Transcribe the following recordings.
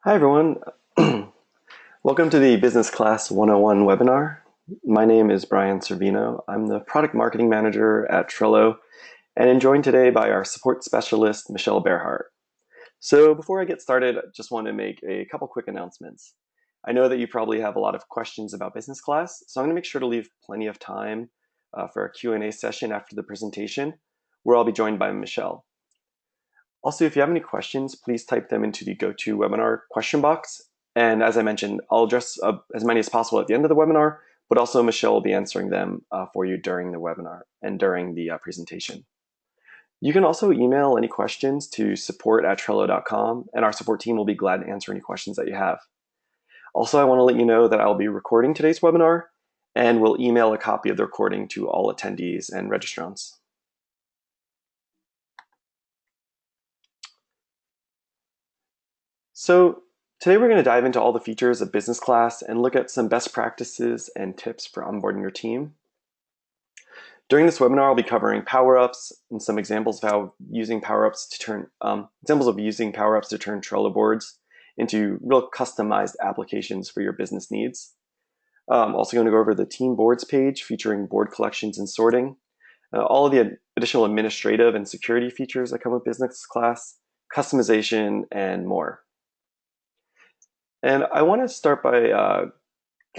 Hi, everyone. Welcome to the Business Class 101 webinar. My name is Brian Servino. I'm the Product Marketing Manager at Trello and am joined today by our support specialist, Michelle Bearhart. So before I get started, I just want to make a couple quick announcements. I know that you probably have a lot of questions about Business Class, so I'm going to make sure to leave plenty of time for a Q&A session after the presentation, where I'll be joined by Michelle. Also, if you have any questions, please type them into the GoToWebinar question box. And as I mentioned, I'll address as many as possible at the end of the webinar, but also Michelle will be answering them for you during the webinar and during the presentation. You can also email any questions to support@trello.com, and our support team will be glad to answer any questions that you have. Also, I want to let you know that I'll be recording today's webinar and will email a copy of the recording to all attendees and registrants. So today we're going to dive into all the features of Business Class and look at some best practices and tips for onboarding your team. During this webinar, I'll be covering power-ups and some examples of how using power-ups to turn Trello boards into real customized applications for your business needs. I'm also going to go over the team boards page featuring board collections and sorting, all of the additional administrative and security features that come with Business Class, customization, and more. And I want to start by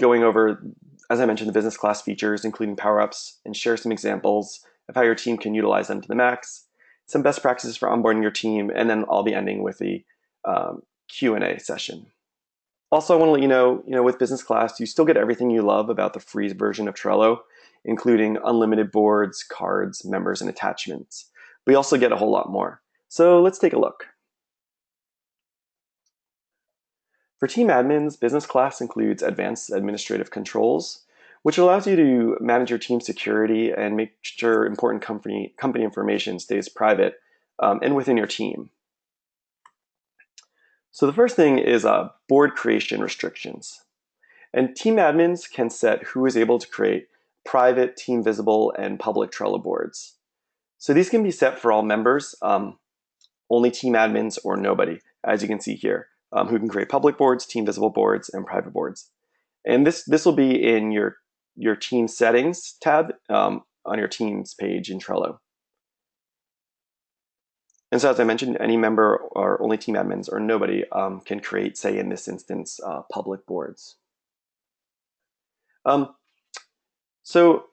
going over, as I mentioned, the Business Class features, including power-ups, and share some examples of how your team can utilize them to the max, some best practices for onboarding your team, and then I'll be ending with the Q&A session. Also, I want to let you know, with Business Class, you still get everything you love about the free version of Trello, including unlimited boards, cards, members, and attachments. We also get a whole lot more. So let's take a look. For team admins, Business Class includes advanced administrative controls, which allows you to manage your team's security and make sure important company information stays private and within your team. So the first thing is board creation restrictions. And team admins can set who is able to create private, team visible, and public Trello boards. So these can be set for all members, only team admins, or nobody, as you can see here. Who can create public boards, team visible boards, and private boards. And this will be in your team settings tab on your teams page in Trello. And so as I mentioned, any member or only team admins or nobody can create, say in this instance, public boards. So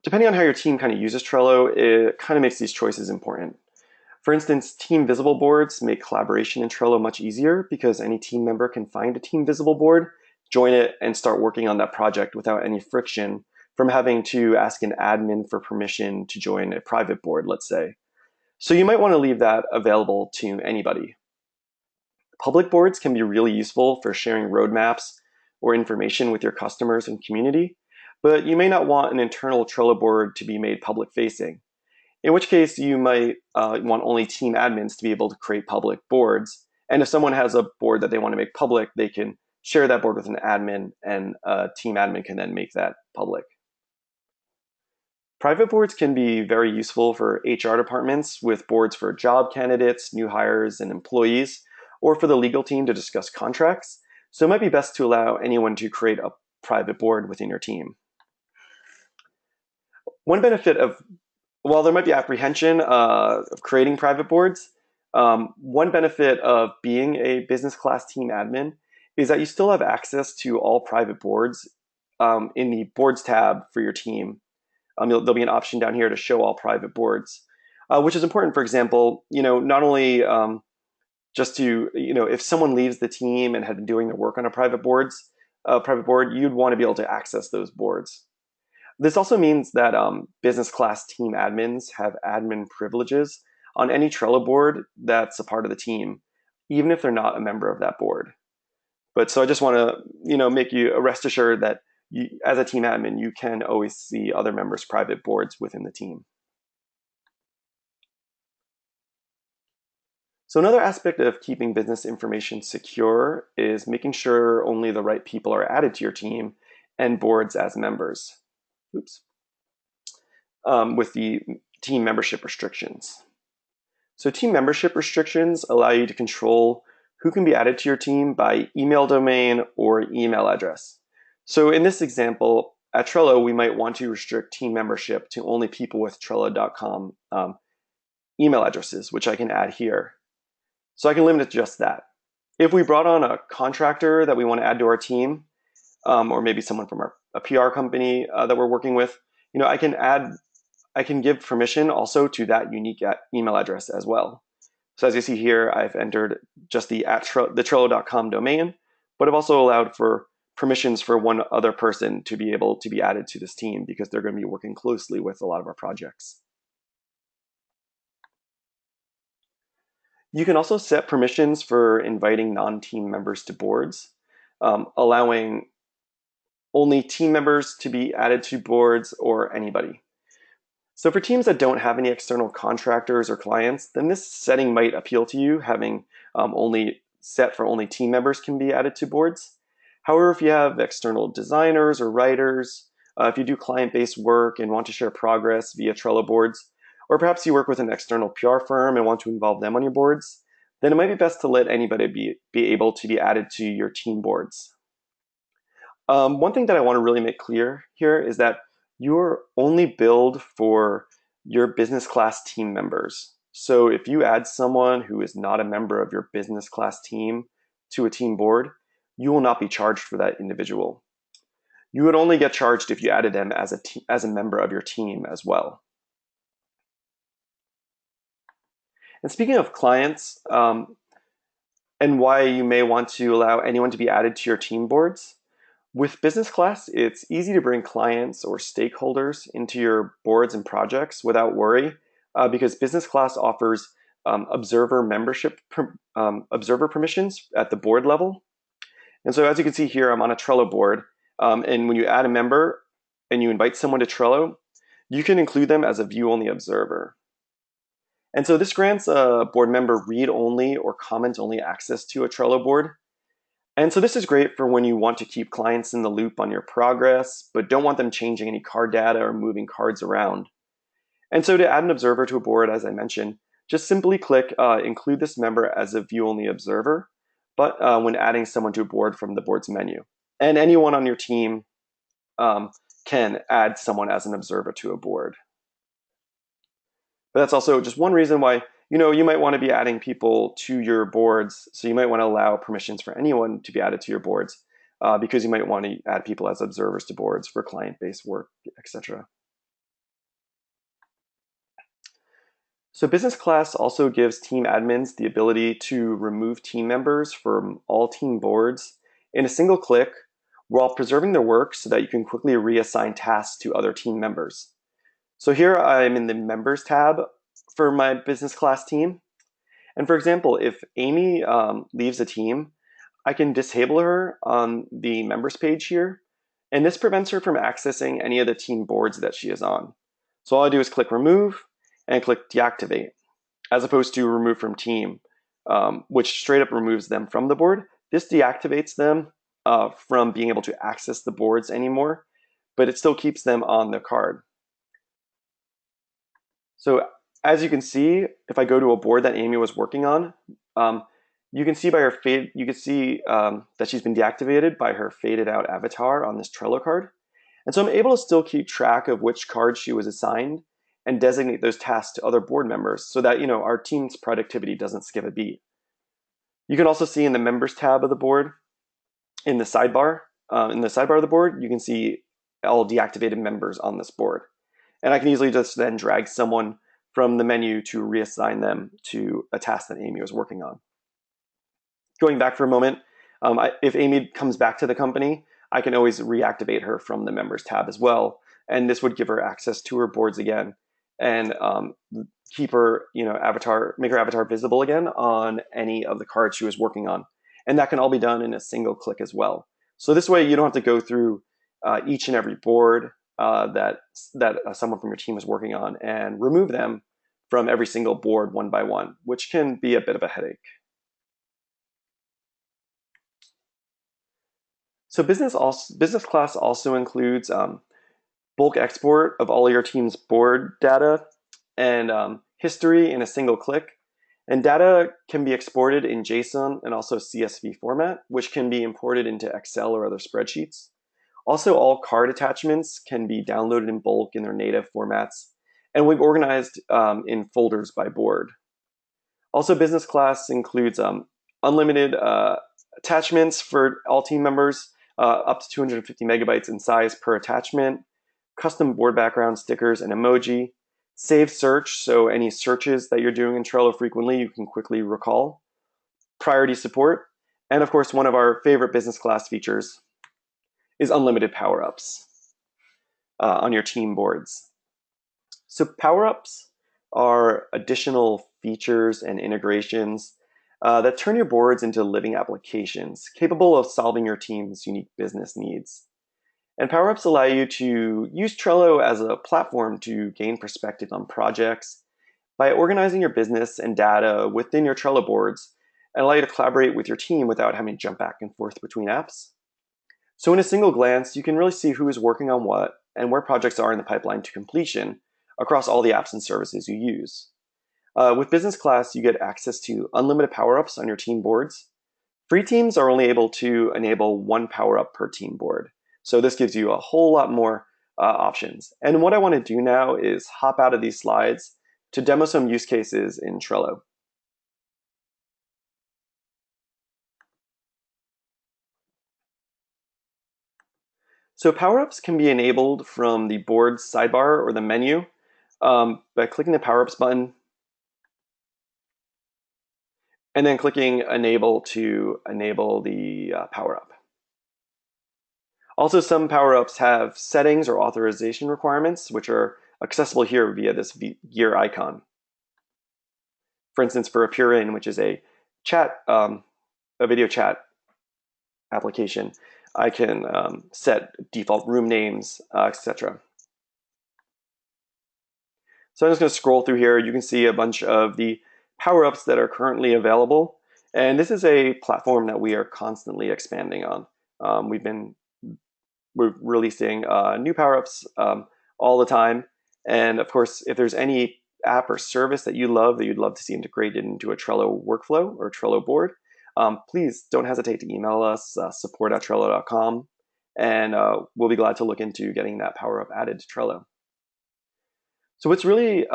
depending on how your team kind of uses Trello, it kind of makes these choices important. For instance, team visible boards make collaboration in Trello much easier because any team member can find a team visible board, join it, and start working on that project without any friction from having to ask an admin for permission to join a private board, let's say. So you might want to leave that available to anybody. Public boards can be really useful for sharing roadmaps or information with your customers and community, but you may not want an internal Trello board to be made public facing. In which case, you might want only team admins to be able to create public boards. And if someone has a board that they want to make public, they can share that board with an admin, and a team admin can then make that public. Private boards can be very useful for HR departments with boards for job candidates, new hires, and employees, or for the legal team to discuss contracts. So it might be best to allow anyone to create a private board within your team. One benefit of While there might be apprehension of creating private boards, one benefit of being a Business Class team admin is that you still have access to all private boards in the Boards tab for your team. There'll be an option down here to show all private boards, which is important. For example, not only just to, if someone leaves the team and had been doing their work on a private board, you'd want to be able to access those boards. This also means that Business Class team admins have admin privileges on any Trello board that's a part of the team, even if they're not a member of that board. But so I just want to, make you rest assured that as a team admin, you can always see other members' private boards within the team. So another aspect of keeping business information secure is making sure only the right people are added to your team and boards as members. With the team membership restrictions. So team membership restrictions allow you to control who can be added to your team by email domain or email address. So in this example, at Trello, we might want to restrict team membership to only people with Trello.com email addresses, which I can add here. So I can limit it to just that. If we brought on a contractor that we want to add to our team, or maybe someone from a PR company that we're working with, I can give permission also to that unique email address as well. So as you see here, I've entered just the Trello.com domain, but I've also allowed for permissions for one other person to be able to be added to this team because they're going to be working closely with a lot of our projects. You can also set permissions for inviting non-team members to boards, allowing only team members to be added to boards or anybody. So for teams that don't have any external contractors or clients, then this setting might appeal to you, having only set for only team members can be added to boards. However, if you have external designers or writers, if you do client-based work and want to share progress via Trello boards, or perhaps you work with an external PR firm and want to involve them on your boards, then it might be best to let anybody be able to be added to your team boards. One thing that I want to really make clear here is that you're only billed for your business class team members. So if you add someone who is not a member of your business class team to a team board, you will not be charged for that individual. You would only get charged if you added them as a member of your team as well. And speaking of clients, and why you may want to allow anyone to be added to your team boards, with business class, it's easy to bring clients or stakeholders into your boards and projects without worry, because business class offers observer permissions at the board level. And so as you can see here, I'm on a Trello board, and when you add a member and you invite someone to Trello, you can include them as a view-only observer. And so this grants a board member read-only or comment-only access to a Trello board. And so this is great for when you want to keep clients in the loop on your progress, but don't want them changing any card data or moving cards around. And so to add an observer to a board, as I mentioned, just simply click include this member as a view-only observer, but when adding someone to a board from the board's menu. And anyone on your team can add someone as an observer to a board. But that's also just one reason why you might want to be adding people to your boards. So you might want to allow permissions for anyone to be added to your boards because you might want to add people as observers to boards for client-based work, etc. So business class also gives team admins the ability to remove team members from all team boards in a single click while preserving their work so that you can quickly reassign tasks to other team members. So here I'm in the members tab for my business class team. And for example, if Amy leaves a team, I can disable her on the members page here. And this prevents her from accessing any of the team boards that she is on. So all I do is click remove and click deactivate, as opposed to remove from team, which straight up removes them from the board. This deactivates them from being able to access the boards anymore, but it still keeps them on the card. So as you can see, if I go to a board that Amy was working on, you can see by her that she's been deactivated by her faded out avatar on this Trello card. And so I'm able to still keep track of which cards she was assigned and designate those tasks to other board members so that our team's productivity doesn't skip a beat. You can also see in the members tab of the board, in the sidebar of the board, you can see all deactivated members on this board. And I can easily just then drag someone from the menu to reassign them to a task that Amy was working on. Going back for a moment, if Amy comes back to the company, I can always reactivate her from the members tab as well. And this would give her access to her boards again and keep her, make her avatar visible again on any of the cards she was working on. And that can all be done in a single click as well. So this way you don't have to go through each and every board that someone from your team is working on and remove them from every single board one by one, which can be a bit of a headache. So business class also includes bulk export of all your team's board data and history in a single click. And data can be exported in JSON and also CSV format, which can be imported into Excel or other spreadsheets. Also, all card attachments can be downloaded in bulk in their native formats, and we've organized in folders by board. Also, business class includes unlimited attachments for all team members, up to 250 megabytes in size per attachment, custom board background stickers and emoji, save search, so any searches that you're doing in Trello frequently, you can quickly recall, priority support, and of course, one of our favorite business class features is unlimited power-ups on your team boards. So power-ups are additional features and integrations that turn your boards into living applications capable of solving your team's unique business needs. And power-ups allow you to use Trello as a platform to gain perspective on projects by organizing your business and data within your Trello boards and allow you to collaborate with your team without having to jump back and forth between apps. So in a single glance, you can really see who is working on what and where projects are in the pipeline to completion across all the apps and services you use. With Business Class, you get access to unlimited power-ups on your team boards. Free teams are only able to enable one power-up per team board. So this gives you a whole lot more options. And what I want to do now is hop out of these slides to demo some use cases in Trello. So power-ups can be enabled from the board's sidebar or the menu by clicking the power-ups button and then clicking enable to enable the power-up. Also, some power-ups have settings or authorization requirements, which are accessible here via this gear icon. For instance, for Appear-In, which is a video chat application, I can set default room names, etc. So I'm just going to scroll through here. You can see a bunch of the power-ups that are currently available. And this is a platform that we are constantly expanding on. We're releasing new power-ups all the time. And of course, if there's any app or service that you'd love to see integrated into a Trello workflow or Trello board, please don't hesitate to email us, support@trello.com, and we'll be glad to look into getting that power-up added to Trello. So what's really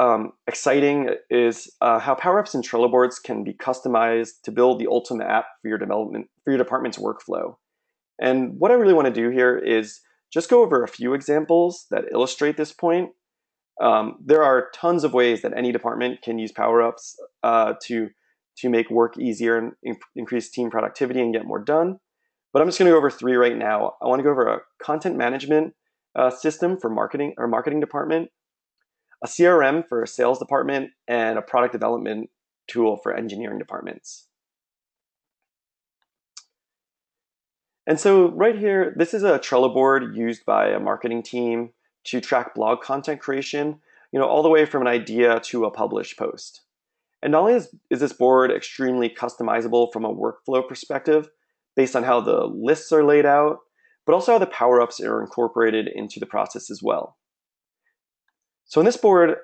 exciting is how power-ups in Trello boards can be customized to build the ultimate app for your department's workflow. And what I really want to do here is just go over a few examples that illustrate this point. There are tons of ways that any department can use power-ups to make work easier and increase team productivity and get more done. But I'm just going to go over three right now. I want to go over a content management system for marketing department, a CRM for a sales department, and a product development tool for engineering departments. And so right here, this is a Trello board used by a marketing team to track blog content creation, all the way from an idea to a published post. And not only is this board extremely customizable from a workflow perspective, based on how the lists are laid out, but also how the power-ups are incorporated into the process as well. So in this board,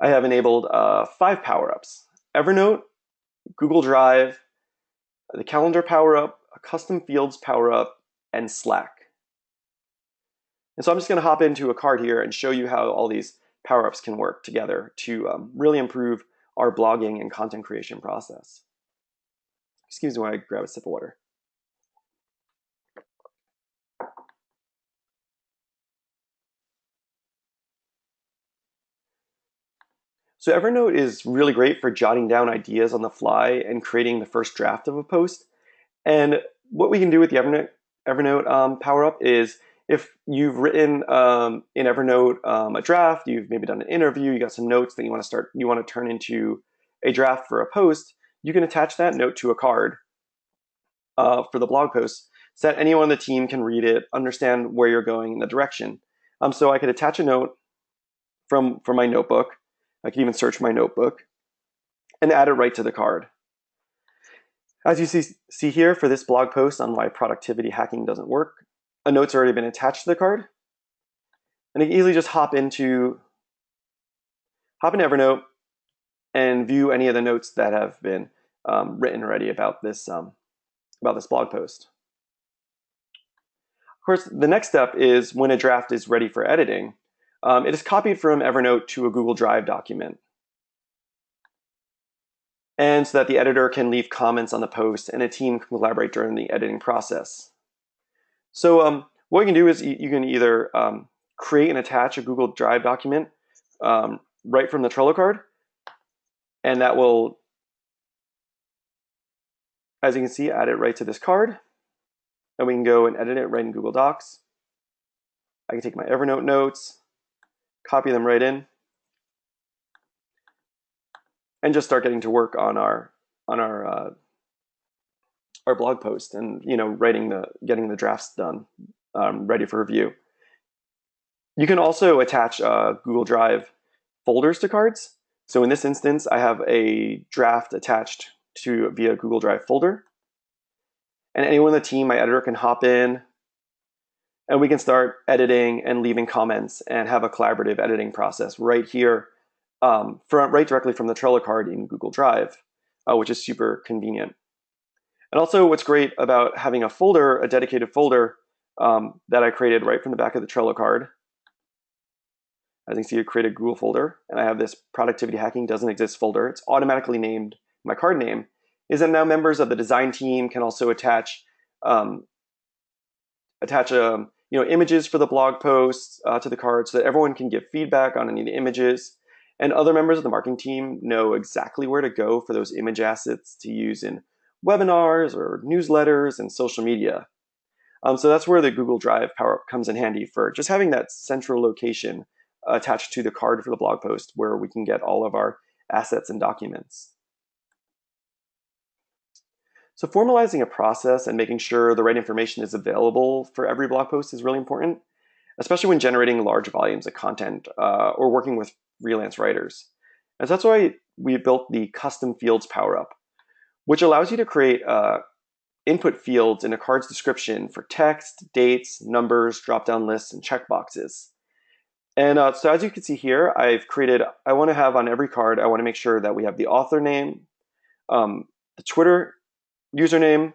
I have enabled 5 power-ups: Evernote, Google Drive, the calendar power-up, a custom fields power-up, and Slack. And so I'm just going to hop into a card here and show you how all these power-ups can work together to really improve our blogging and content creation process. Excuse me while I grab a sip of water. So Evernote is really great for jotting down ideas on the fly and creating the first draft of a post. And what we can do with the Evernote power-up is, if you've written in Evernote a draft, you've maybe done an interview, you got some notes that you want to turn into a draft for a post, you can attach that note to a card for the blog post so that anyone on the team can read it, understand where you're going in the direction. So I could attach a note from my notebook. I can even search my notebook and add it right to the card. As you see here for this blog post on why productivity hacking doesn't work, a note's already been attached to the card. And you can easily just hop into Evernote and view any of the notes that have been written already about this blog post. Of course, the next step is when a draft is ready for editing, it is copied from Evernote to a Google Drive document. And so that the editor can leave comments on the post and a team can collaborate during the editing process. So what you can do is you can either create and attach a Google Drive document right from the Trello card, and that will, as you can see, add it right to this card, and we can go and edit it right in Google Docs. I can take my Evernote notes, copy them right in, and just start getting to work on our blog post and getting the drafts done, ready for review. You can also attach Google Drive folders to cards. So in this instance, I have a draft attached to via Google Drive folder. And anyone in the team, my editor, can hop in and we can start editing and leaving comments and have a collaborative editing process right here, right directly from the Trello card in Google Drive, which is super convenient. And also what's great about having a folder, a dedicated folder that I created right from the back of the Trello card. As you can see, I created a Google folder, and I have this productivity hacking doesn't exist folder. It's automatically named my card name. Is that now members of the design team can also attach images for the blog posts to the card, so that everyone can give feedback on any of the images. And other members of the marketing team know exactly where to go for those image assets to use in webinars or newsletters and social media. So that's where the Google Drive power-up comes in handy for just having that central location attached to the card for the blog post where we can get all of our assets and documents. So formalizing a process and making sure the right information is available for every blog post is really important, especially when generating large volumes of content or working with freelance writers. And so that's why we built the custom fields power-up, which allows you to create input fields in a card's description for text, dates, numbers, drop-down lists, and checkboxes. And so as you can see here, I want to have on every card, I want to make sure that we have the author name, the Twitter username,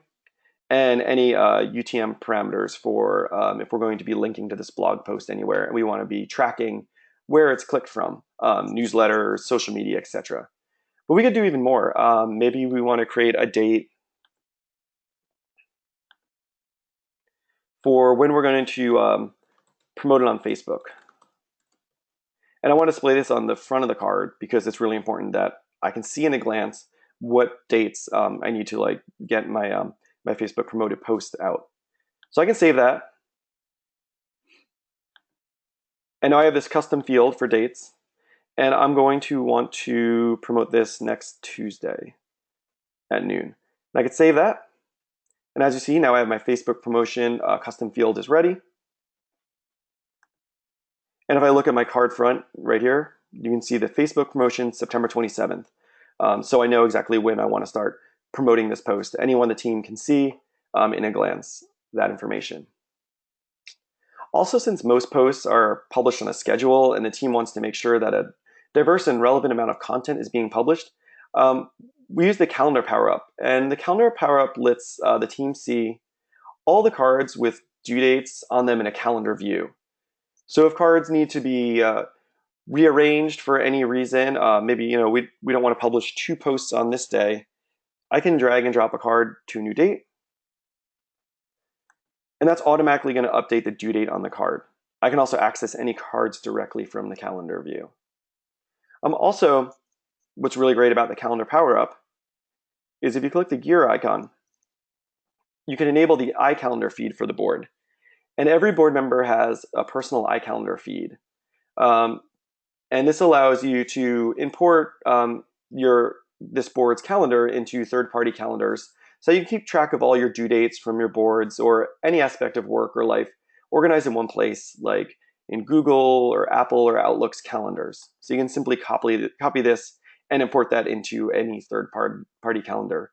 and any UTM parameters for if we're going to be linking to this blog post anywhere, and we want to be tracking where it's clicked from, newsletters, social media, etc. But we could do even more. Maybe we want to create a date for when we're going to promote it on Facebook. And I want to display this on the front of the card because it's really important that I can see in a glance what dates I need to get my my Facebook promoted post out. So I can save that. And now I have this custom field for dates. And I'm going to want to promote this next Tuesday at noon. And I can save that. And as you see, now I have my Facebook promotion custom field is ready. And if I look at my card front right here, you can see the Facebook promotion September 27th. So I know exactly when I want to start promoting this post. Anyone on the team can see in a glance that information. Also, since most posts are published on a schedule and the team wants to make sure that a diverse and relevant amount of content is being published, we use the calendar power-up. And the calendar power-up lets the team see all the cards with due dates on them in a calendar view. So if cards need to be rearranged for any reason, maybe we don't want to publish 2 posts on this day, I can drag and drop a card to a new date. And that's automatically going to update the due date on the card. I can also access any cards directly from the calendar view. Also, what's really great about the calendar power-up is if you click the gear icon, you can enable the iCalendar feed for the board. And every board member has a personal iCalendar feed. And this allows you to import this board's calendar into third-party calendars, so you can keep track of all your due dates from your boards or any aspect of work or life organized in one place, like in Google or Apple or Outlook's calendars. So you can simply copy this and import that into any third-party calendar.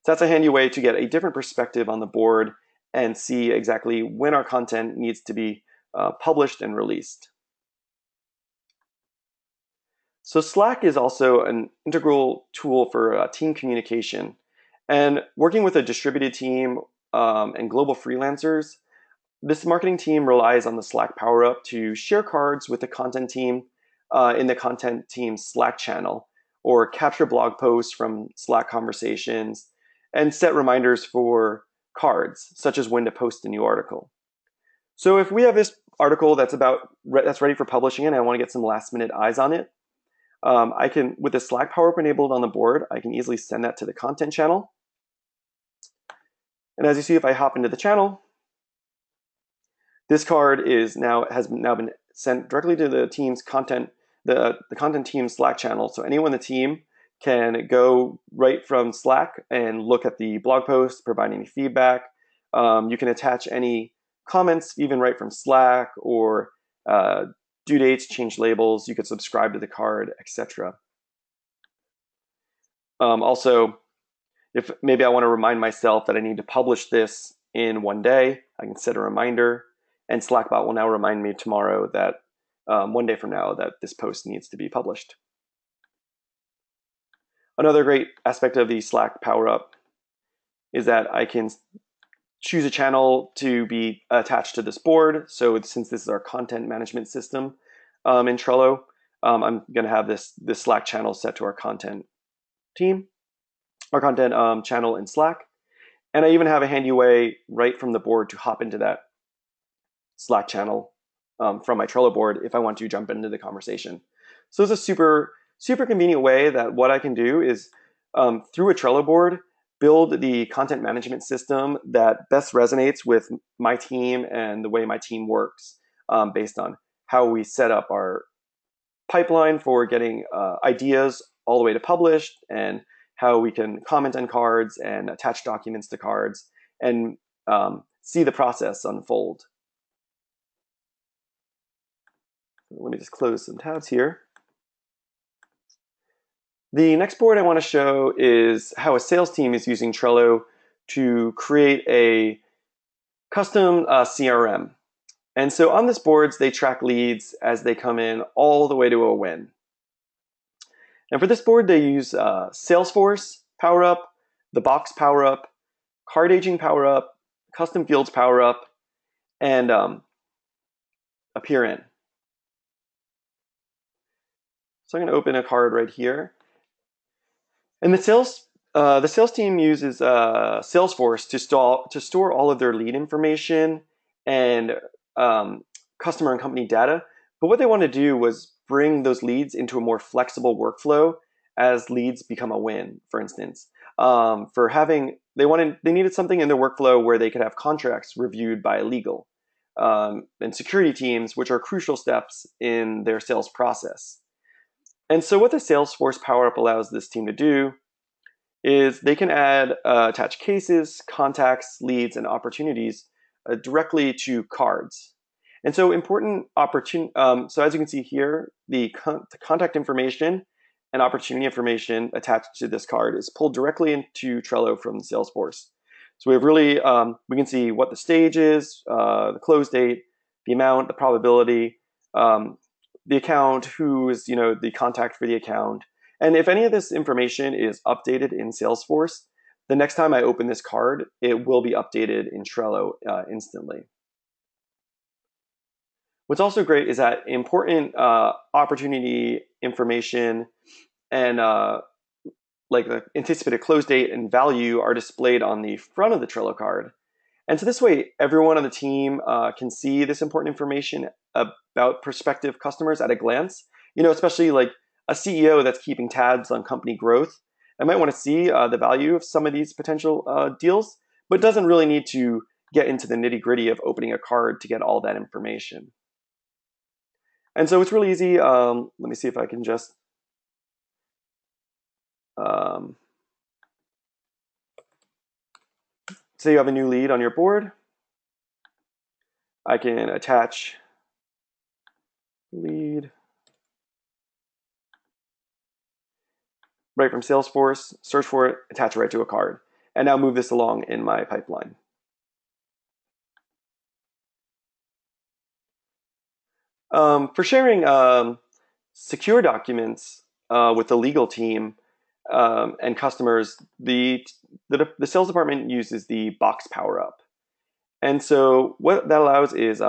So that's a handy way to get a different perspective on the board and see exactly when our content needs to be published and released. So Slack is also an integral tool for team communication. And working with a distributed team and global freelancers, this marketing team relies on the Slack Power Up to share cards with the content team in the content team's Slack channel, or capture blog posts from Slack conversations, and set reminders for cards, such as when to post a new article. So if we have this article that's ready for publishing and I want to get some last minute eyes on it, I can, with the Slack Power Up enabled on the board, I can easily send that to the content channel. And as you see, if I hop into the channel, this card has now been sent directly to the team's content, the content team's Slack channel. So anyone in the team can go right from Slack and look at the blog post, provide any feedback. You can attach any comments even right from Slack, or due dates, change labels. You could subscribe to the card, etc. Also, if maybe I want to remind myself that I need to publish this in one day, I can set a reminder, and Slackbot will now remind me tomorrow that one day from now that this post needs to be published. Another great aspect of the Slack Power Up is that I can choose a channel to be attached to this board. So since this is our content management system in Trello, I'm going to have this Slack channel set to our content team, our content channel in Slack. And I even have a handy way right from the board to hop into that Slack channel from my Trello board if I want to jump into the conversation. So it's a super convenient way that what I can do is through a Trello board, build the content management system that best resonates with my team and the way my team works, based on how we set up our pipeline for getting ideas all the way to published, and how we can comment on cards and attach documents to cards and see the process unfold. Let me just close some tabs here. The next board I want to show is how a sales team is using Trello to create a custom CRM. And so on this boards, they track leads as they come in all the way to a win. And for this board, they use Salesforce Power Up, the Box Power Up, Card Aging Power Up, Custom Fields Power Up, and Appear In. So I'm going to open a card right here. And the sales team uses Salesforce to store all of their lead information and customer and company data. But what they want to do was bring those leads into a more flexible workflow as leads become a win, for instance. They needed something in their workflow where they could have contracts reviewed by legal and security teams, which are crucial steps in their sales process. And so what the Salesforce Power Up allows this team to do is they can attach cases, contacts, leads, and opportunities directly to cards. And so so as you can see here, the contact information and opportunity information attached to this card is pulled directly into Trello from Salesforce. So we have we can see what the stage is, the close date, the amount, the probability, the account, who is the contact for the account. And if any of this information is updated in Salesforce, the next time I open this card, it will be updated in Trello instantly. What's also great is that important opportunity information and like the anticipated close date and value are displayed on the front of the Trello card. And so this way, everyone on the team can see this important information about prospective customers at a glance. Especially like a CEO that's keeping tabs on company growth. I might want to see the value of some of these potential deals, but doesn't really need to get into the nitty-gritty of opening a card to get all that information. And so it's really easy. Let me see if I can just say you have a new lead on your board. I can attach lead right from Salesforce, search for it, attach it right to a card, and now move this along in my pipeline. For sharing secure documents, with the legal team and customers, the sales department uses the box power up. And so what that allows is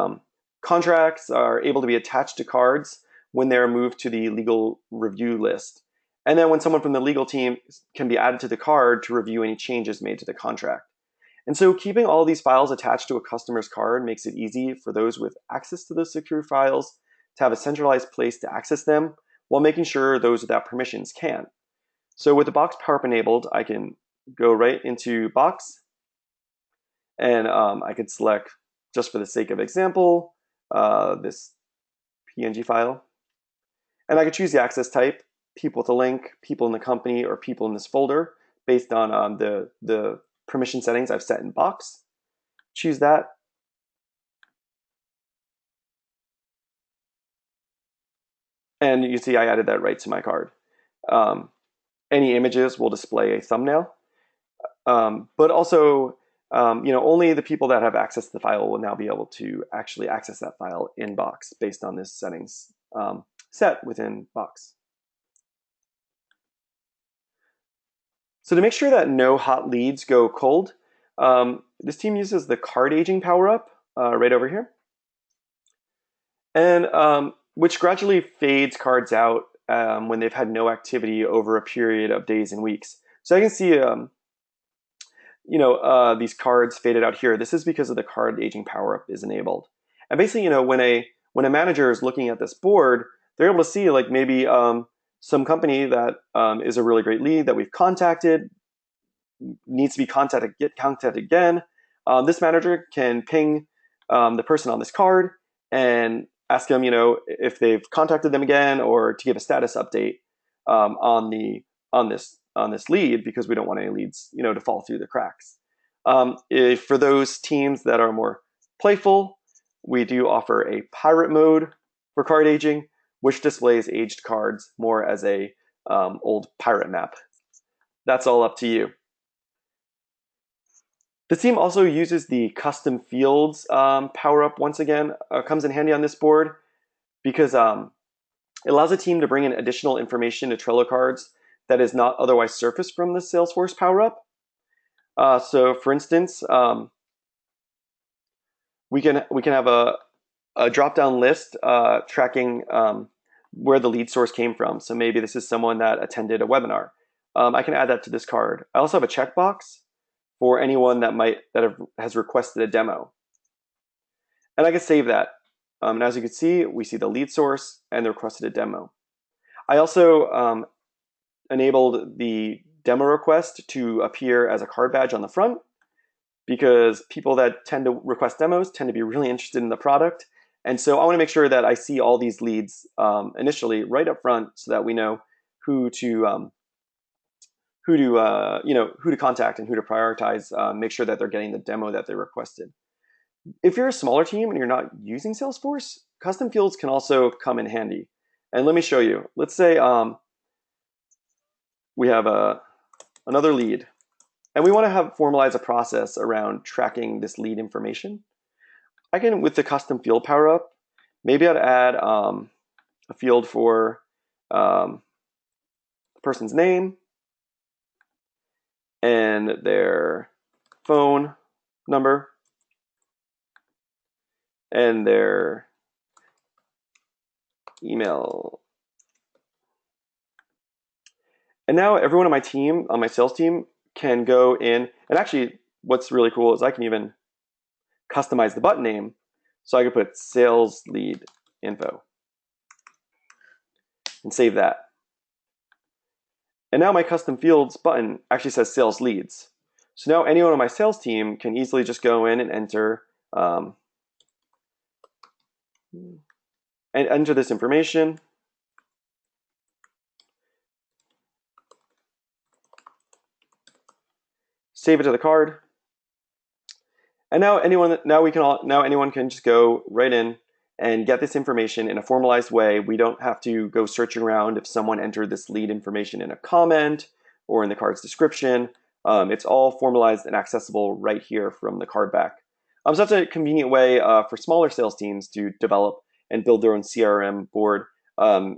contracts are able to be attached to cards when they're moved to the legal review list. And then when someone from the legal team can be added to the card to review any changes made to the contract. And so keeping all these files attached to a customer's card makes it easy for those with access to those secure files to have a centralized place to access them while making sure those without permissions can. So with the box power up enabled, I can go right into box, and I could select, just for the sake of example, this PNG file. And I could choose the access type, people with a link, people in the company, or people in this folder based on the permission settings I've set in box. Choose that. And you see I added that right to my card. Any images will display a thumbnail. But also, only the people that have access to the file will now be able to actually access that file in box based on this settings set within box. So to make sure that no hot leads go cold, this team uses the card aging power up right over here, and which gradually fades cards out when they've had no activity over a period of days and weeks. So I can see these cards faded out here. This is because of the card aging power up is enabled. And basically, when a manager is looking at this board, they're able to see like maybe some company that is a really great lead that we've contacted, needs to be contacted, get contacted again. This manager can ping the person on this card and ask them, if they've contacted them again, or to give a status update on this lead, because we don't want any leads, to fall through the cracks. For those teams that are more playful, we do offer a pirate mode for card aging, which displays aged cards more as a old pirate map. That's all up to you. The team also uses the custom fields power up once again, comes in handy on this board because it allows a team to bring in additional information to Trello cards that is not otherwise surfaced from the Salesforce power up. So for instance, we can have a drop-down list tracking where the lead source came from. So maybe this is someone that attended a webinar. I can add that to this card. I also have a checkbox for anyone that has requested a demo. And I can save that. And as you can see, we see the lead source and the requested a demo. I also enabled the demo request to appear as a card badge on the front, because people that tend to request demos tend to be really interested in the product. And so I want to make sure that I see all these leads initially right up front, so that we know who to contact and who to prioritize, make sure that they're getting the demo that they requested. If you're a smaller team and you're not using Salesforce, custom fields can also come in handy. And let me show you. Let's say we have another lead, and we want to formalize a process around tracking this lead information. I can, with the custom field power up, maybe I'd add a field for the person's name and their phone number and their email. And now everyone on my team, on my sales team, can go in, and actually what's really cool is I can even customize the button name. So I could put sales lead info and save that. And now my custom fields button actually says sales leads. So now anyone on my sales team can easily just go in and enter this information. Save it to the card. And now anyone can just go right in and get this information in a formalized way. We don't have to go searching around if someone entered this lead information in a comment or in the card's description. It's all formalized and accessible right here from the card back. So that's a convenient way for smaller sales teams to develop and build their own CRM board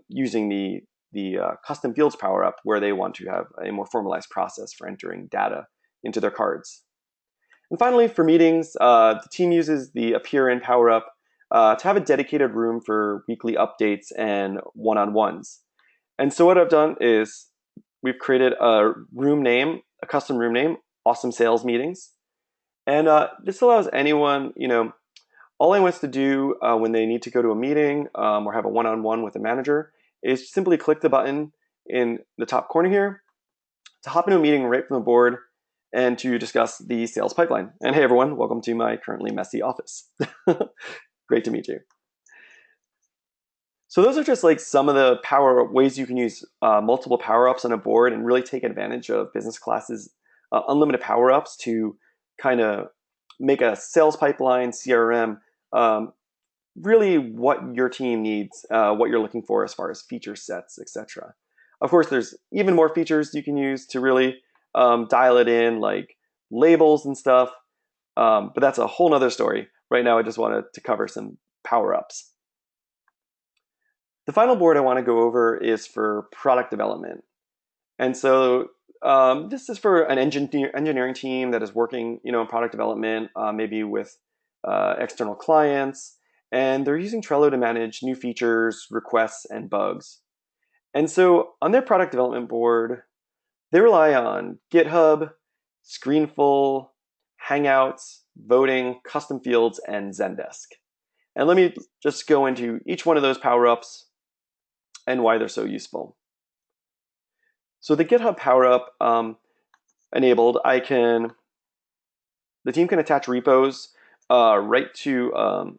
using the the custom fields power up where they want to have a more formalized process for entering data into their cards. And finally, for meetings, the team uses the appear in power up to have a dedicated room for weekly updates and one-on-ones. And so what I've done is we've created a room name, a custom room name, Awesome Sales Meetings. And this allows anyone, all anyone wants to do when they need to go to a meeting or have a one-on-one with a manager is simply click the button in the top corner here to hop into a meeting right from the board and to discuss the sales pipeline. And hey, everyone, welcome to my currently messy office. Great to meet you. So those are just like some of the ways you can use multiple power-ups on a board and really take advantage of business class's unlimited power-ups to kind of make a sales pipeline, CRM, really what your team needs, what you're looking for as far as feature sets, etc. Of course, there's even more features you can use to really dial it in, like labels and stuff, but that's a whole nother story. Right now, I just wanted to cover some power-ups. The final board I want to go over is for product development. And so this is for an engineering team that is working, in product development, maybe with external clients, and they're using Trello to manage new features, requests, and bugs. And so on their product development board, they rely on GitHub, Screenful, Hangouts, voting, custom fields, and Zendesk. And let me just go into each one of those power-ups and why they're so useful. So the GitHub power-up enabled, the team can attach repos right to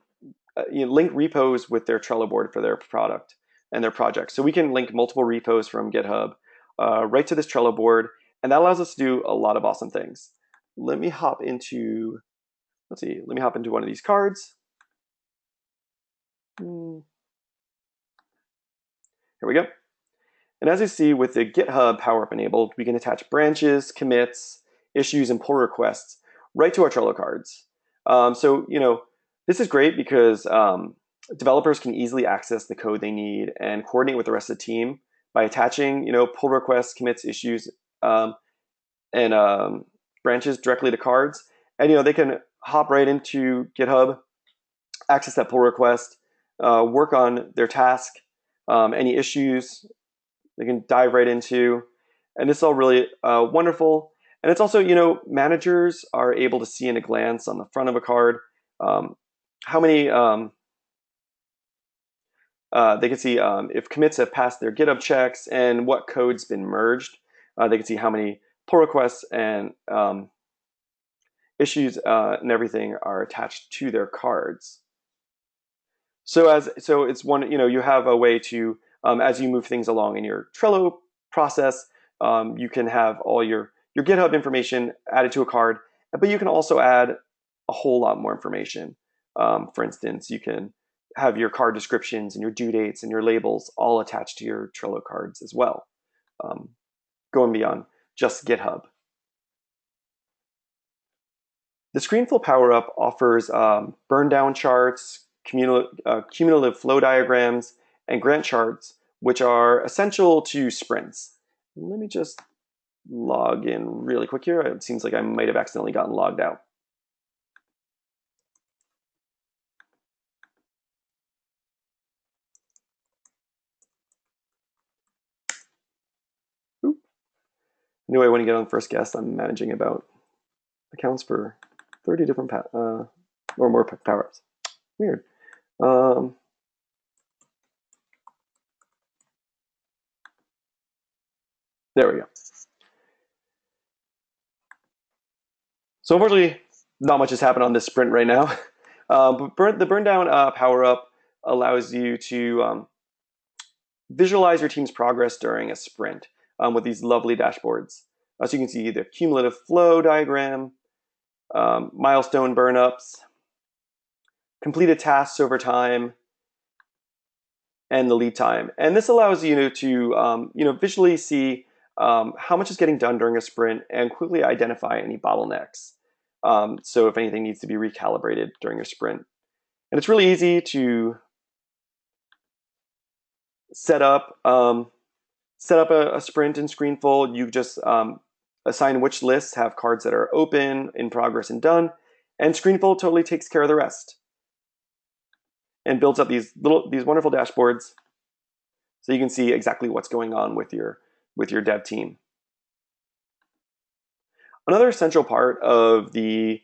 link repos with their Trello board for their product and their project. So we can link multiple repos from GitHub right to this Trello board, and that allows us to do a lot of awesome things. Let me hop into one of these cards. Here we go. And as you see with the GitHub power-up enabled, we can attach branches, commits, issues, and pull requests right to our Trello cards. So this is great because developers can easily access the code they need and coordinate with the rest of the team by attaching pull requests, commits, issues, and branches directly to cards. And they can hop right into GitHub, access that pull request, work on their task, any issues they can dive right into. And this is all really wonderful. And it's also, managers are able to see in a glance on the front of a card how many, they can see if commits have passed their GitHub checks and what code's been merged. They can see how many pull requests and issues and everything are attached to their cards. So it's one, you have a way to, as you move things along in your Trello process, you can have all your GitHub information added to a card, but you can also add a whole lot more information. For instance, you can have your card descriptions and your due dates and your labels all attached to your Trello cards as well, going beyond just GitHub. The Screenful power-up offers burn down charts, cumulative flow diagrams, and Gantt charts, which are essential to sprints. Let me just log in really quick here. It seems like I might have accidentally gotten logged out. Oop. Anyway, when you get on first guest, I'm managing about accounts for 30 different or more power-ups. Weird. There we go. So unfortunately, not much has happened on this sprint right now. But the burn down power-up allows you to visualize your team's progress during a sprint with these lovely dashboards. So you can see the cumulative flow diagram, milestone burn-ups, completed tasks over time, and the lead time. And this allows you to visually see how much is getting done during a sprint and quickly identify any bottlenecks. So if anything needs to be recalibrated during a sprint. And it's really easy to set up set up a sprint in ScreenFull. You just assign which lists have cards that are open, in progress, and done, and ScreenFull totally takes care of the rest and builds up these wonderful dashboards so you can see exactly what's going on with your dev team. Another essential part of the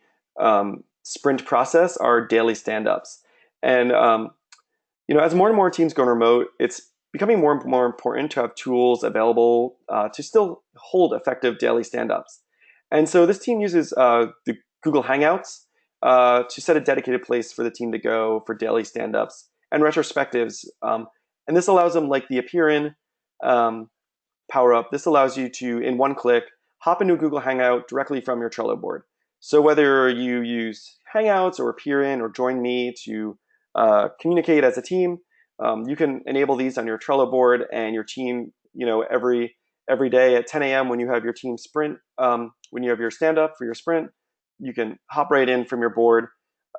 sprint process are daily stand-ups. And as more and more teams go remote, it's becoming more and more important to have tools available to still hold effective daily stand-ups. And so this team uses the Google Hangouts to set a dedicated place for the team to go for daily stand-ups and retrospectives. And this allows them, like the Appear In power up, this allows you to, in one click, hop into a Google Hangout directly from your Trello board. So whether you use Hangouts or Appear In or Join Me to communicate as a team, you can enable these on your Trello board, and your team, every day at 10 a.m. when you have your team sprint, when you have your stand up for your sprint, you can hop right in from your board,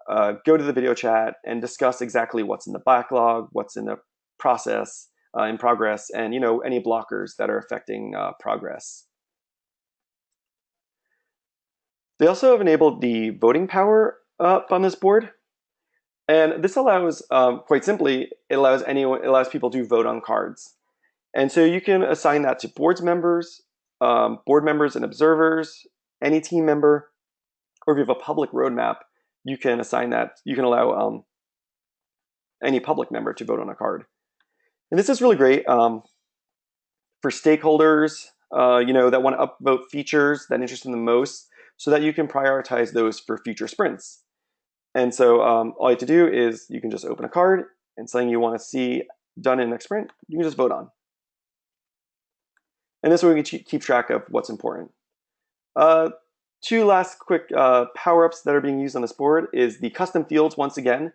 go to the video chat, and discuss exactly what's in the backlog, what's in the process, in progress, and any blockers that are affecting progress. They also have enabled the voting power up on this board, and this allows, quite simply, it allows people to vote on cards, and so you can assign that to board members and observers, any team member, or if you have a public roadmap, you can assign that. You can allow any public member to vote on a card. And this is really great for stakeholders, that want to upvote features that interest them the most, so that you can prioritize those for future sprints. And so all you have to do is you can just open a card and something you want to see done in the next sprint, you can just vote on. And this way we can keep track of what's important. Two last quick power-ups that are being used on this board is the custom fields once again.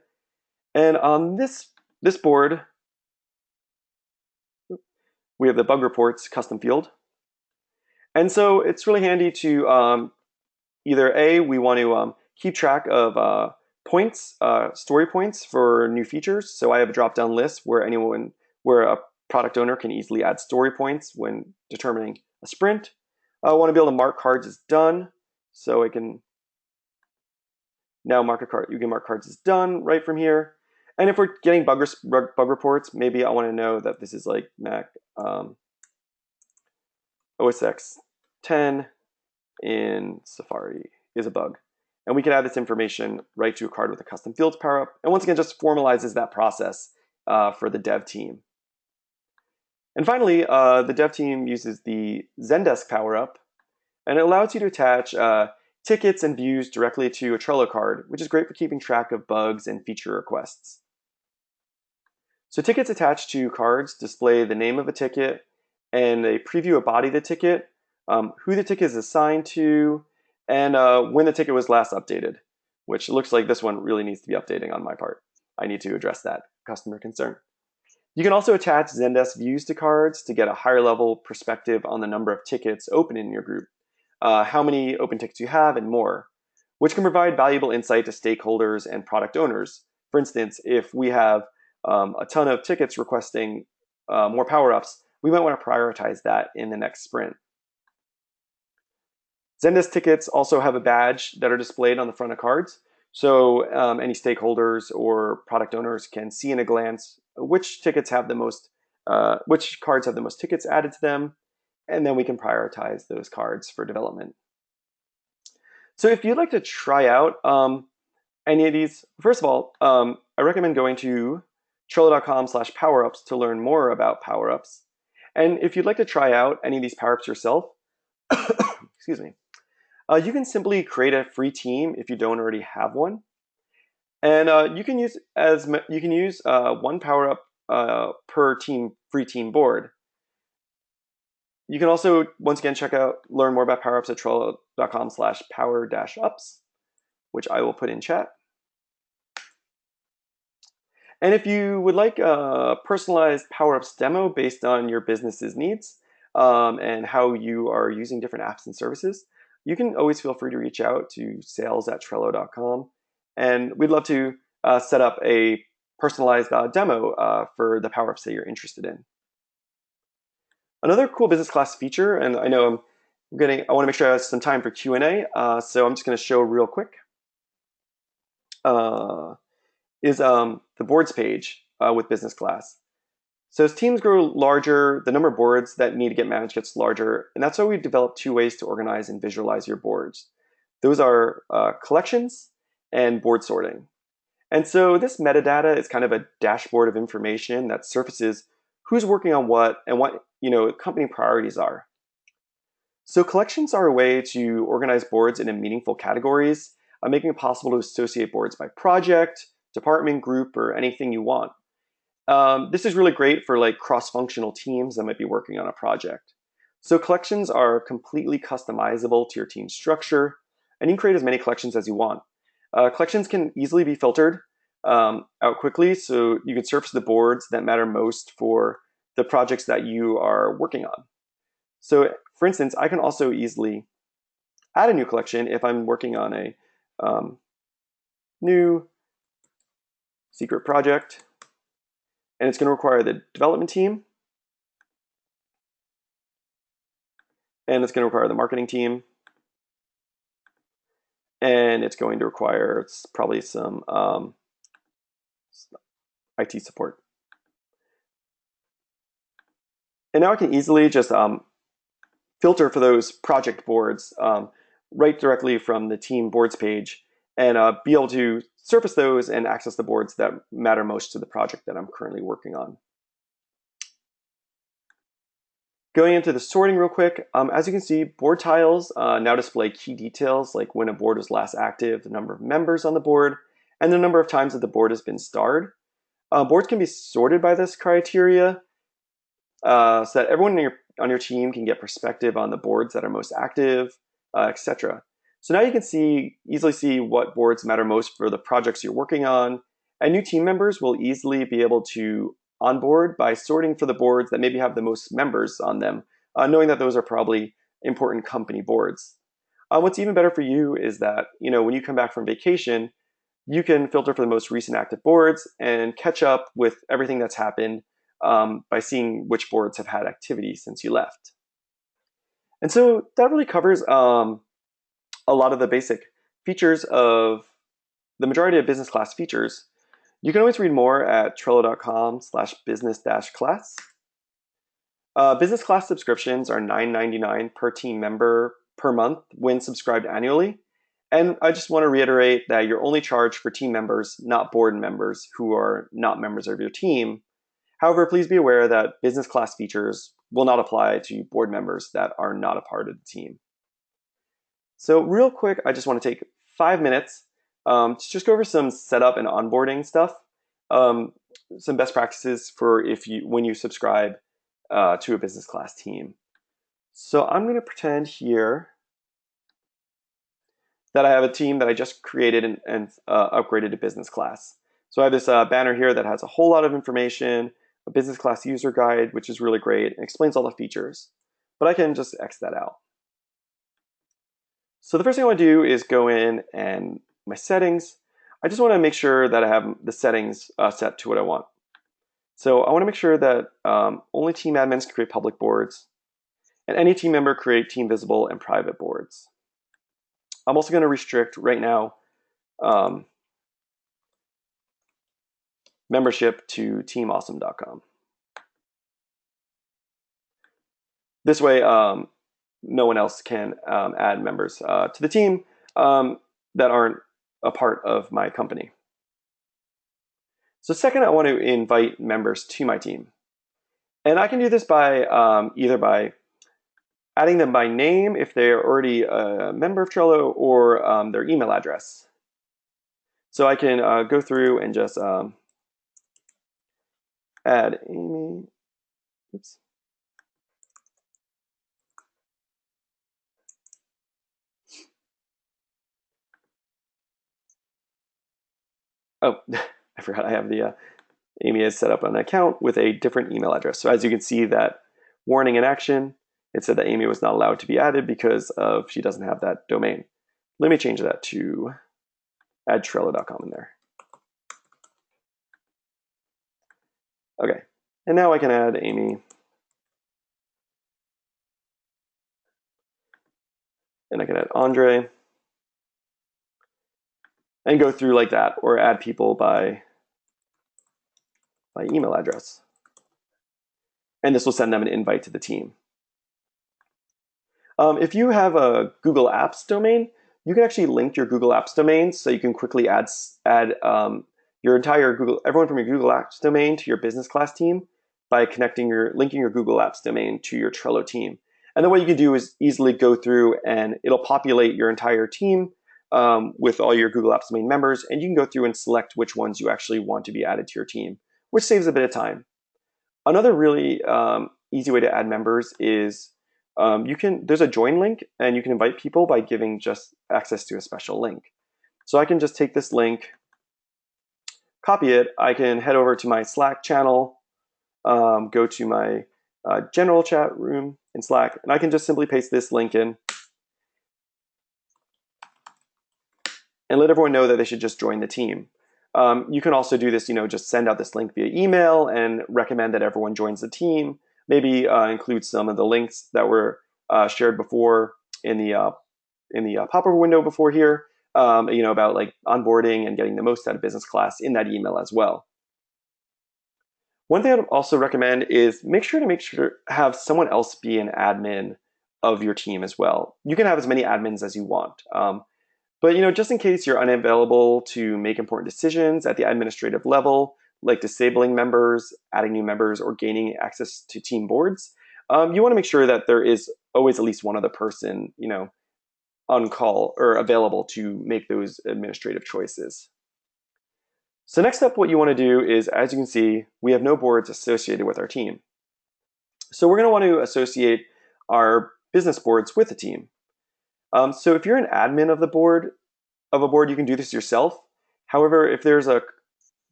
And on this board, we have the bug reports custom field. And so it's really handy to either we want to keep track of points, story points for new features. So I have a drop-down list where a product owner can easily add story points when determining a sprint. I want to be able to mark cards as done, so I can now mark a card. You can mark cards as done right from here. And if we're getting bug reports, maybe I want to know that this is like Mac OS X 10 in Safari is a bug. And we can add this information right to a card with a custom fields power up. And once again, just formalizes that process for the dev team. And finally, the dev team uses the Zendesk power up, and it allows you to attach tickets and views directly to a Trello card, which is great for keeping track of bugs and feature requests. So tickets attached to cards display the name of a ticket and a preview of body of the ticket, who the ticket is assigned to, and when the ticket was last updated, which looks like this one really needs to be updating on my part. I need to address that customer concern. You can also attach Zendesk views to cards to get a higher level perspective on the number of tickets open in your group, how many open tickets you have, and more, which can provide valuable insight to stakeholders and product owners. For instance, if we have a ton of tickets requesting more power-ups, we might want to prioritize that in the next sprint. Zendesk tickets also have a badge that are displayed on the front of cards, so any stakeholders or product owners can see in a glance which cards have the most tickets added to them, and then we can prioritize those cards for development. So if you'd like to try out any of these, first of all, I recommend going to Trello.com/powerups to learn more about powerups. And if you'd like to try out any of these powerups yourself, excuse me, you can simply create a free team if you don't already have one, and you can use one power up per free team board. You can also once again learn more about power ups at Trello.com/power-ups, which I will put in chat. And if you would like a personalized power ups demo based on your business's needs and how you are using different apps and services, you can always feel free to reach out to sales@Trello.com, and we'd love to set up a personalized demo for the power-ups that you're interested in. Another cool business class feature, and I know I want to make sure I have some time for Q&A, so I'm just going to show real quick, is the boards page with business class. So as teams grow larger, the number of boards that need to get managed gets larger, and that's why we developed two ways to organize and visualize your boards. Those are collections and board sorting. And so this metadata is kind of a dashboard of information that surfaces who's working on what and what company priorities are. So collections are a way to organize boards into meaningful categories, making it possible to associate boards by project, department, group, or anything you want. This is really great for like cross-functional teams that might be working on a project. So collections are completely customizable to your team structure, and you can create as many collections as you want. Collections can easily be filtered out quickly, so you can surface the boards that matter most for the projects that you are working on. So for instance, I can also easily add a new collection if I'm working on a new secret project, and it's going to require the development team, and it's going to require the marketing team, and it's going to require probably some IT support. And now I can easily just filter for those project boards right directly from the team boards page, and be able to surface those and access the boards that matter most to the project that I'm currently working on. Going into the sorting real quick, as you can see, board tiles now display key details like when a board was last active, the number of members on the board, and the number of times that the board has been starred. Boards can be sorted by this criteria so that everyone on your team can get perspective on the boards that are most active, etc. So now you can easily see what boards matter most for the projects you're working on, and new team members will easily be able to onboard by sorting for the boards that maybe have the most members on them, knowing that those are probably important company boards. What's even better for you is that when you come back from vacation, you can filter for the most recent active boards and catch up with everything that's happened by seeing which boards have had activity since you left. And so that really covers a lot of the basic features of the majority of business class features. You can always read more at trello.com/business-class. Business class subscriptions are $9.99 per team member per month when subscribed annually. And I just want to reiterate that you're only charged for team members, not board members who are not members of your team. However, please be aware that business class features will not apply to board members that are not a part of the team. So real quick, I just want to take 5 minutes to just go over some setup and onboarding stuff, some best practices for when you subscribe to a business class team. So I'm going to pretend here that I have a team that I just created and upgraded to business class. So I have this banner here that has a whole lot of information, a business class user guide, which is really great, and explains all the features. But I can just X that out. So the first thing I want to do is go in and my settings. I just want to make sure that I have the settings set to what I want. So I want to make sure that only team admins can create public boards, and any team member create team visible and private boards. I'm also going to restrict right now membership to teamawesome.com. This way, no one else can add members to the team that aren't a part of my company. So second, I want to invite members to my team. And I can do this by either by adding them by name if they're already a member of Trello, or their email address. So I can go through and just add Amy. Oops. Oh, I forgot I have the Amy has set up an account with a different email address. So as you can see, that warning in action, it said that Amy was not allowed to be added because she doesn't have that domain. Let me change that to add Trello.com in there. Okay, and now I can add Amy and I can add Andre and go through like that, or add people by email address. And this will send them an invite to the team. If you have a Google Apps domain, you can actually link your Google Apps domain, so you can quickly add your entire everyone from your Google Apps domain to your business class team by linking your Google Apps domain to your Trello team. And then what you can do is easily go through and it'll populate your entire team with all your Google Apps domain members, and you can go through and select which ones you actually want to be added to your team, which saves a bit of time. Another really easy way to add members is there's a join link, and you can invite people by giving just access to a special link. So I can just take this link, copy it. I can head over to my Slack channel, go to my general chat room in Slack, and I can just simply paste this link in and let everyone know that they should just join the team. You can also do this, just send out this link via email and recommend that everyone joins the team. Maybe include some of the links that were shared before in the pop-up window before here, about like onboarding and getting the most out of business class in that email as well. One thing I'd also recommend is make sure to have someone else be an admin of your team as well. You can have as many admins as you want. But just in case you're unavailable to make important decisions at the administrative level, like disabling members, adding new members, or gaining access to team boards, you want to make sure that there is always at least one other person, on call or available to make those administrative choices. So next up, what you want to do is, as you can see, we have no boards associated with our team. So we're going to want to associate our business boards with the team. So if you're an admin of a board, you can do this yourself. However, if there's a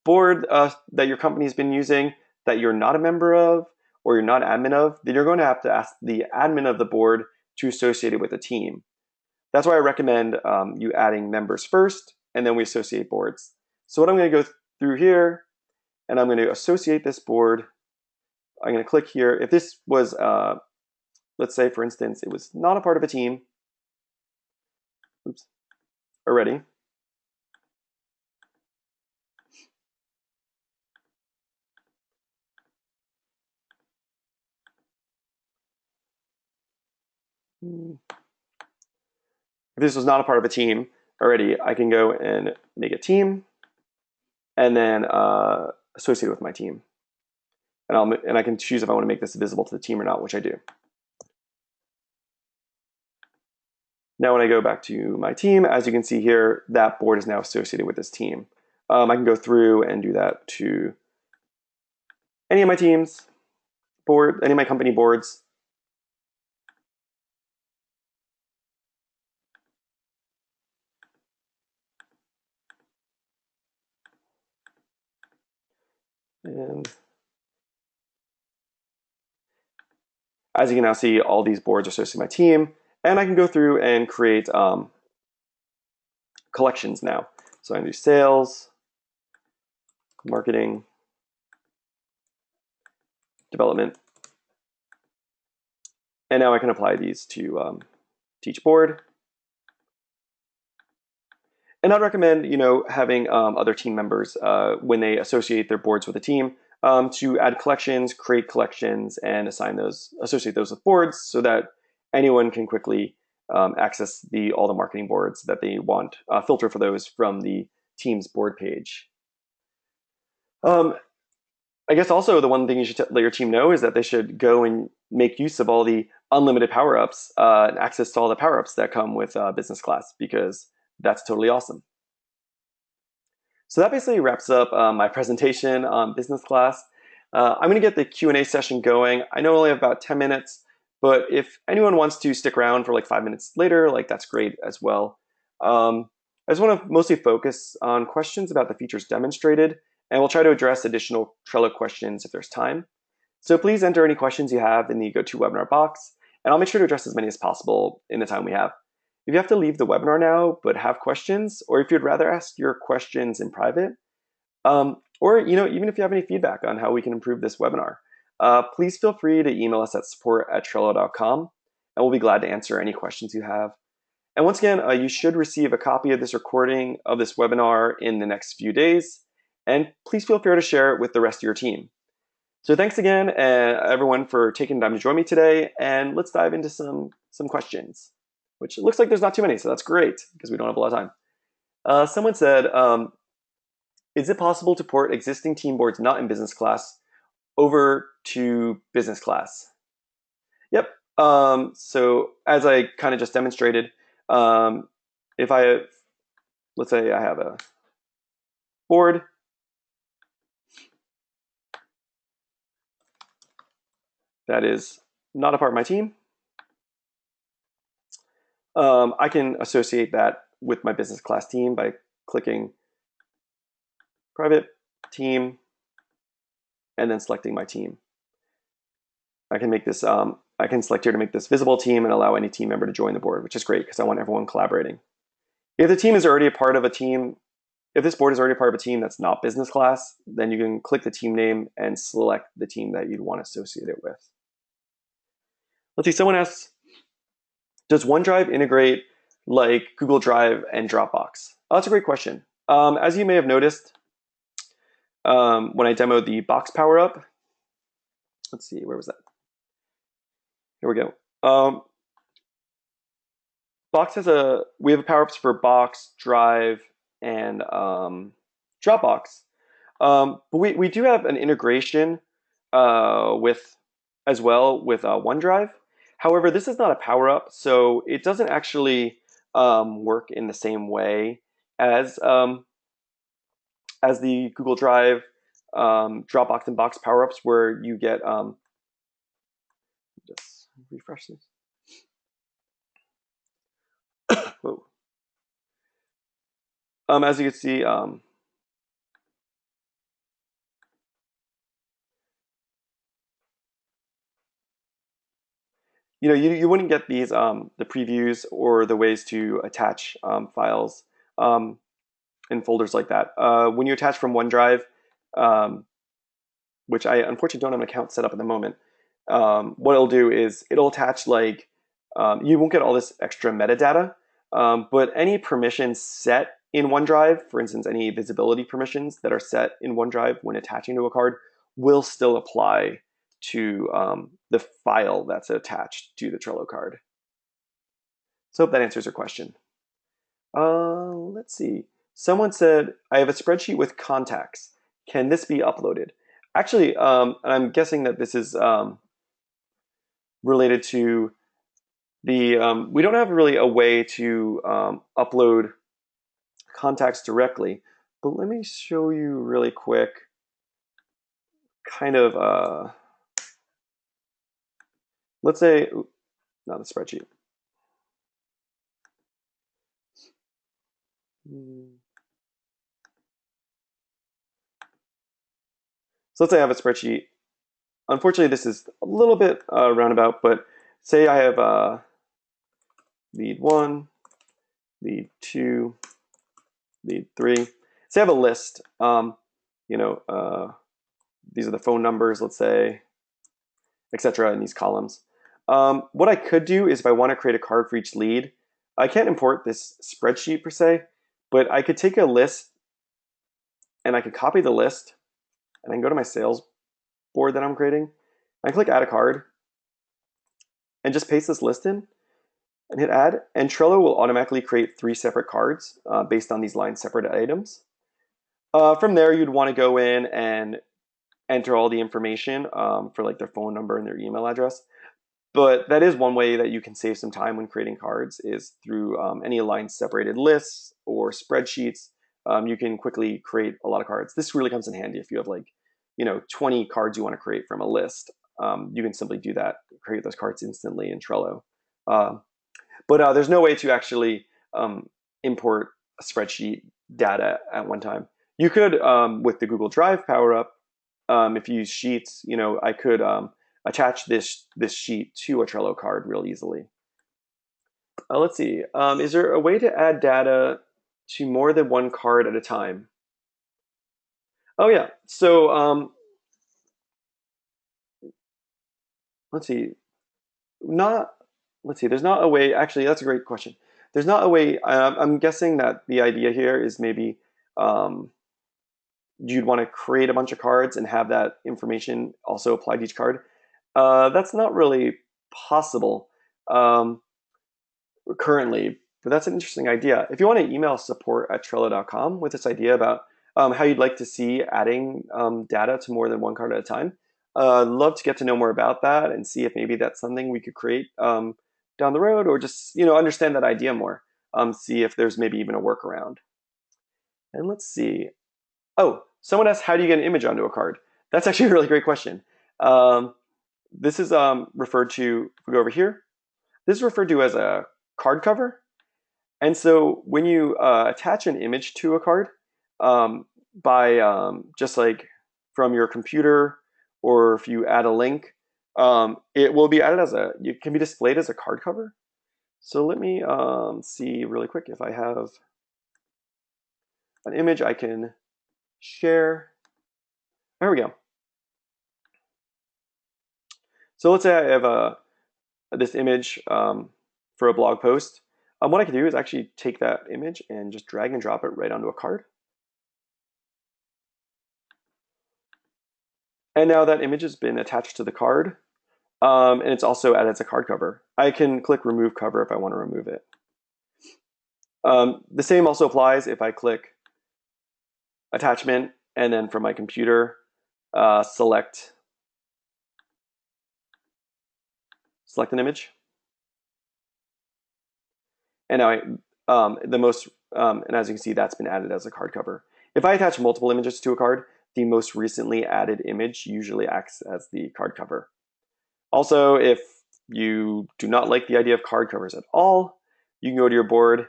board that your company's been using that you're not a member of or you're not admin of, then you're going to have to ask the admin of the board to associate it with the team. That's why I recommend you adding members first, and then we associate boards. So what I'm going to go through here, and I'm going to associate this board. I'm going to click here. If this was, let's say, for instance, it was not a part of a team, already. If this was not a part of a team already, I can go and make a team and then associate it with my team. And I can choose if I want to make this visible to the team or not, which I do. Now when I go back to my team, as you can see here, that board is now associated with this team. I can go through and do that to any of my teams, any of my company boards. And as you can now see, all these boards are associated with my team. And I can go through and create collections now. So I can do sales, marketing, development. And now I can apply these to each board. And I'd recommend, having other team members when they associate their boards with a team to add collections, create collections, and associate those with boards so that anyone can quickly access all the marketing boards that they want, filter for those from the team's board page. I guess also the one thing you should let your team know is that they should go and make use of all the unlimited power-ups and access to all the power-ups that come with business class, because that's totally awesome. So that basically wraps up my presentation on business class. I'm going to get the Q&A session going. I know I only have about 10 minutes, but if anyone wants to stick around for like 5 minutes later, that's great as well. I just want to mostly focus on questions about the features demonstrated, and we'll try to address additional Trello questions if there's time. So please enter any questions you have in the GoToWebinar box, and I'll make sure to address as many as possible in the time we have. If you have to leave the webinar now but have questions, or if you'd rather ask your questions in private, or even if you have any feedback on how we can improve this webinar, please feel free to email us at support@trello.com, and we'll be glad to answer any questions you have. And once again, you should receive a copy of this recording of this webinar in the next few days. And please feel free to share it with the rest of your team. So thanks again, everyone, for taking time to join me today. And let's dive into some questions, which it looks like there's not too many, so that's great because we don't have a lot of time. Someone said, is it possible to port existing team boards not in business class over to business class? Yep. So as I kind of just demonstrated, if I have, let's say I have a board that is not a part of my team, I can associate that with my business class team by clicking private team and then selecting my team. I can make this, I can select here to make this visible team and allow any team member to join the board, which is great because I want everyone collaborating. If the team is already a part of a team, if this board is already part of a team that's not business class, then you can click the team name and select the team that you'd want to associate it with. Let's see, someone asks, does OneDrive integrate like Google Drive and Dropbox? Oh, that's a great question. As you may have noticed, when I demoed the Box Power Up, let's see, where was that? Here we go. Box has we have power-ups for Box, Drive, and Dropbox. But we do have an integration as well with OneDrive. However, this is not a power-up, so it doesn't actually work in the same way as the Google Drive, Dropbox, and Box power-ups, where you get just refresh this. Whoa. As you can see, you wouldn't get these the previews or the ways to attach files in folders like that. When you attach from OneDrive, which I unfortunately don't have an account set up at the moment, what it'll do is it'll attach like, you won't get all this extra metadata, but any permissions set in OneDrive, for instance, any visibility permissions that are set in OneDrive when attaching to a card will still apply to the file that's attached to the Trello card. So hope that answers your question. Let's see. Someone said, I have a spreadsheet with contacts. Can this be uploaded? Actually, I'm guessing that this is related to the, we don't have really a way to upload contacts directly, but let me show you really quick kind of, let's say, not the spreadsheet. So let's say I have a spreadsheet. Unfortunately, this is a little bit roundabout, but say I have lead 1, lead 2, lead 3. Say I have a list. These are the phone numbers, let's say, etc. in these columns. What I could do is if I want to create a card for each lead, I can't import this spreadsheet per se, but I could take a list and I could copy the list and I can go to my sales board that I'm creating. I click add a card and just paste this list in and hit add. And Trello will automatically create 3 separate cards based on these line separate items. From there, you'd want to go in and enter all the information for like their phone number and their email address. But that is one way that you can save some time when creating cards is through any line separated lists or spreadsheets. You can quickly create a lot of cards. This really comes in handy if you have like, 20 cards you want to create from a list. You can simply do that, create those cards instantly in Trello. But there's no way to actually import a spreadsheet data at one time. You could, with the Google Drive power up, if you use Sheets, I could attach this sheet to a Trello card real easily. Let's see. Is there a way to add data to more than one card at a time? Oh yeah. So let's see. There's not a way. Actually, that's a great question. there's not a way. I'm guessing that the idea here is maybe um, you'd want to create a bunch of cards and have that information also apply to each card. That's not really possible um, currently, but that's an interesting idea. If you want to email support@trello.com with this idea about how you'd like to see adding data to more than one card at a time, I'd love to get to know more about that and see if maybe that's something we could create down the road, or just understand that idea more. See if there's maybe even a workaround. And let's see. Oh, someone asked, how do you get an image onto a card? That's actually a really great question. Um, this is referred to, if we go over here, this is referred to as a card cover. And so when you attach an image to a card by just like from your computer, or if you add a link, it will be added as it can be displayed as a card cover. So let me see really quick if I have an image I can share. There we go. So let's say I have this image for a blog post. What I can do is actually take that image and just drag and drop it right onto a card. And now that image has been attached to the card, and it's also added as a card cover. I can click remove cover if I want to remove it. The same also applies if I click attachment and then from my computer select an image. And now and as you can see, that's been added as a card cover. If I attach multiple images to a card, the most recently added image usually acts as the card cover. Also, if you do not like the idea of card covers at all, you can go to your board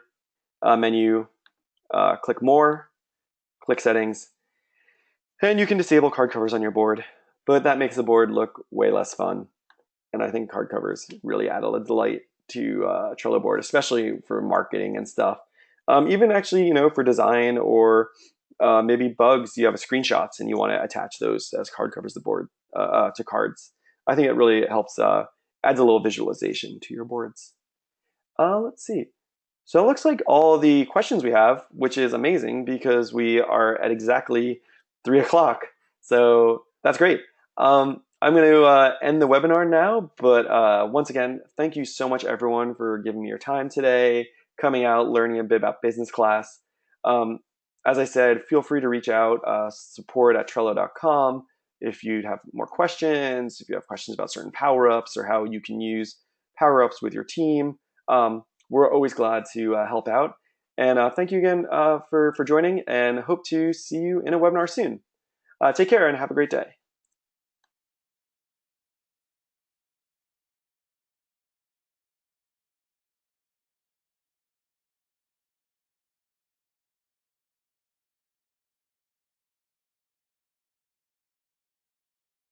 menu, click more, click settings, and you can disable card covers on your board. But that makes the board look way less fun. And I think card covers really add a delight to Trello board, especially for marketing and stuff. Even actually, for design, or maybe bugs, you have screenshots and you want to attach those as card covers to cards. I think it really helps, adds a little visualization to your boards. Let's see. So it looks like all the questions we have, which is amazing because we are at exactly 3 o'clock. So that's great. I'm going to end the webinar now, but once again, thank you so much, everyone, for giving me your time today, coming out, learning a bit about business class. As I said, feel free to reach out, support@trello.com if you have more questions, if you have questions about certain power-ups or how you can use power-ups with your team. We're always glad to help out. And thank you again for joining, and hope to see you in a webinar soon. Take care and have a great day.